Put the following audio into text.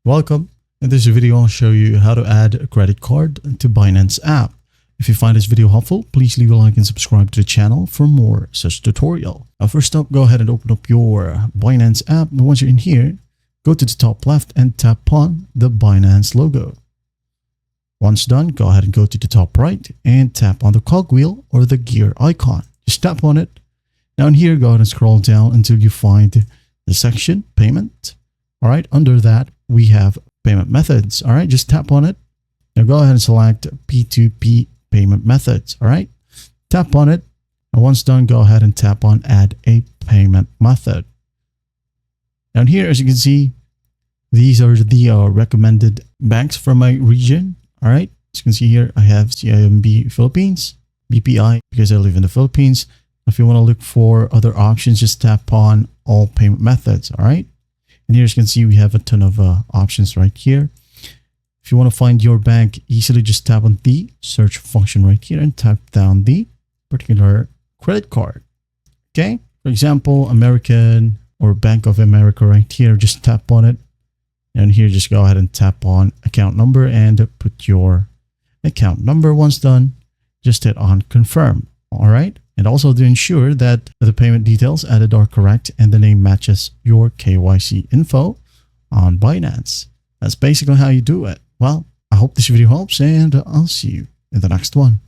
Welcome. In this video, I'll show you how to add a credit card to Binance app. If you find this video helpful, please leave a like and subscribe to the channel for more such tutorial. Now, first up, go ahead and open up your Binance app. And once you're in here, go to the top left and tap on the Binance logo. Once done, go ahead and go to the top right and tap on the cogwheel or the gear icon. Just tap on it. Now in here, go ahead and scroll down until you find the section Payment. All right, under that, we have payment methods. All right, just tap on it. Now go ahead and select P2P payment methods. All right, tap on it. And once done, go ahead and tap on add a payment method. Down here, as you can see, these are the recommended banks from my region. All right, as you can see here, I have CIMB Philippines, BPI, because I live in the Philippines. If you want to look for other options, just tap on all payment methods. All right. And here as you can see, we have a ton of options right here. If you want to find your bank easily, just tap on the search function right here and tap down the particular credit card. Okay. For example, American or Bank of America right here, just tap on it. And here, just go ahead and tap on account number and put your account number. Once done, just hit on confirm. All right. And also to ensure that the payment details added are correct and the name matches your KYC info on Binance. That's basically how you do it. Well, I hope this video helps and I'll see you in the next one.